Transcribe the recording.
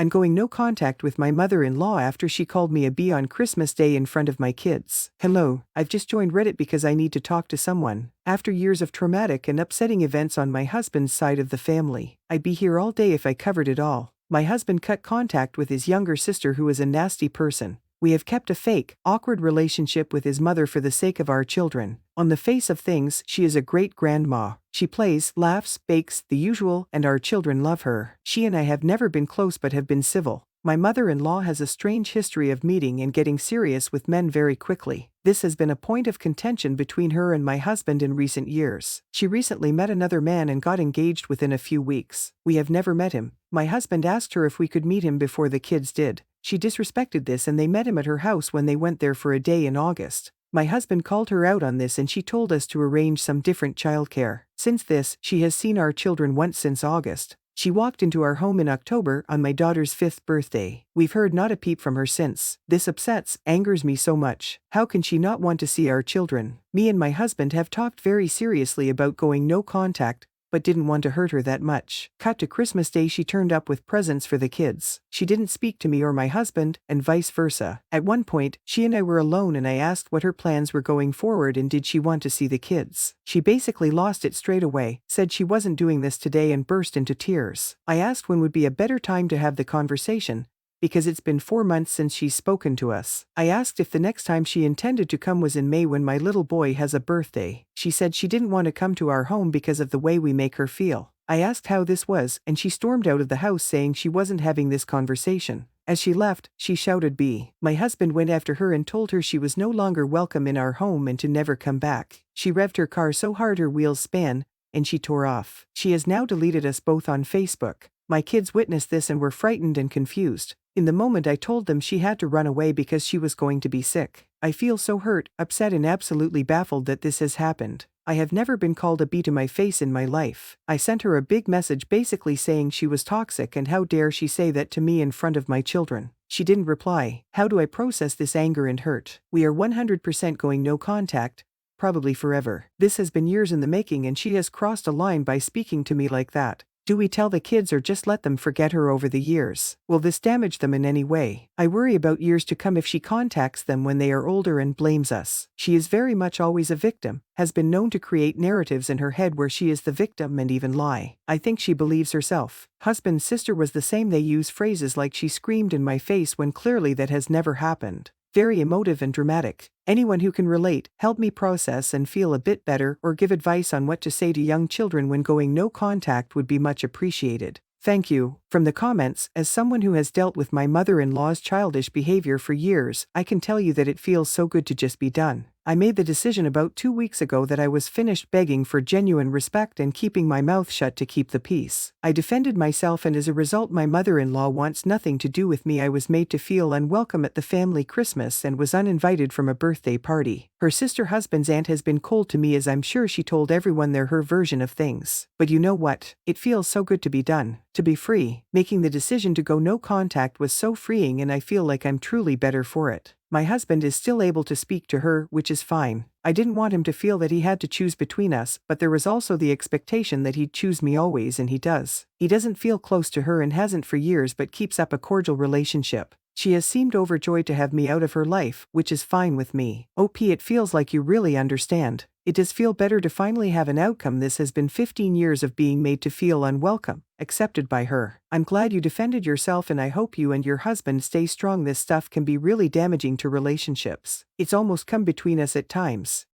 I'm going no contact with my mother-in-law after she called me a bee on Christmas Day in front of my kids. Hello, I've just joined Reddit because I need to talk to someone. After years of traumatic and upsetting events on my husband's side of the family, I'd be here all day if I covered it all. My husband cut contact with his younger sister who is a nasty person. We have kept a fake, awkward relationship with his mother for the sake of our children. On the face of things, she is a great grandma. She plays, laughs, bakes, the usual, and our children love her. She and I have never been close but have been civil. My mother-in-law has a strange history of meeting and getting serious with men very quickly. This has been a point of contention between her and my husband in recent years. She recently met another man and got engaged within a few weeks. We have never met him. My husband asked her if we could meet him before the kids did. She disrespected this and they met him at her house when they went there for a day in August. My husband called her out on this and she told us to arrange some different childcare. Since this, she has seen our children once since August. She walked into our home in October on my daughter's 5th birthday. We've heard not a peep from her since. This angers me so much. How can she not want to see our children? Me and my husband have talked very seriously about going no contact, but didn't want to hurt her that much. Cut to Christmas Day, she turned up with presents for the kids. She didn't speak to me or my husband, and vice versa. At one point, she and I were alone and I asked what her plans were going forward and did she want to see the kids. She basically lost it straight away, said she wasn't doing this today and burst into tears. I asked when would be a better time to have the conversation, because it's been 4 months since she's spoken to us. I asked if the next time she intended to come was in May when my little boy has a birthday. She said she didn't want to come to our home because of the way we make her feel. I asked how this was, and she stormed out of the house saying she wasn't having this conversation. As she left, she shouted B. My husband went after her and told her she was no longer welcome in our home and to never come back. She revved her car so hard her wheels span, and she tore off. She has now deleted us both on Facebook. My kids witnessed this and were frightened and confused. In the moment I told them she had to run away because she was going to be sick. I feel so hurt, upset and absolutely baffled that this has happened. I have never been called a B to my face in my life. I sent her a big message basically saying she was toxic and how dare she say that to me in front of my children. She didn't reply. How do I process this anger and hurt? We are 100% going no contact, probably forever. This has been years in the making and she has crossed a line by speaking to me like that. Do we tell the kids or just let them forget her over the years? Will this damage them in any way? I worry about years to come if she contacts them when they are older and blames us. She is very much always a victim, has been known to create narratives in her head where she is the victim and even lie. I think she believes herself. Husband's sister was the same. They use phrases like she screamed in my face when clearly that has never happened. Very emotive and dramatic. Anyone who can relate, help me process and feel a bit better or give advice on what to say to young children when going no contact would be much appreciated. Thank you. From the comments, as someone who has dealt with my mother-in-law's childish behavior for years, I can tell you that it feels so good to just be done. I made the decision about 2 weeks ago that I was finished begging for genuine respect and keeping my mouth shut to keep the peace. I defended myself and as a result my mother-in-law wants nothing to do with me. I was made to feel unwelcome at the family Christmas and was uninvited from a birthday party. Her sister husband's aunt has been cold to me as I'm sure she told everyone they're her version of things. But you know what? It feels so good to be done, to be free. Making the decision to go no contact was so freeing and I feel like I'm truly better for it. My husband is still able to speak to her, which is fine. I didn't want him to feel that he had to choose between us, but there was also the expectation that he'd choose me always and he does. He doesn't feel close to her and hasn't for years but keeps up a cordial relationship. She has seemed overjoyed to have me out of her life, which is fine with me. OP, it feels like you really understand. It does feel better to finally have an outcome. This has been 15 years of being made to feel unwelcome, accepted by her. I'm glad you defended yourself and I hope you and your husband stay strong. This stuff can be really damaging to relationships. It's almost come between us at times.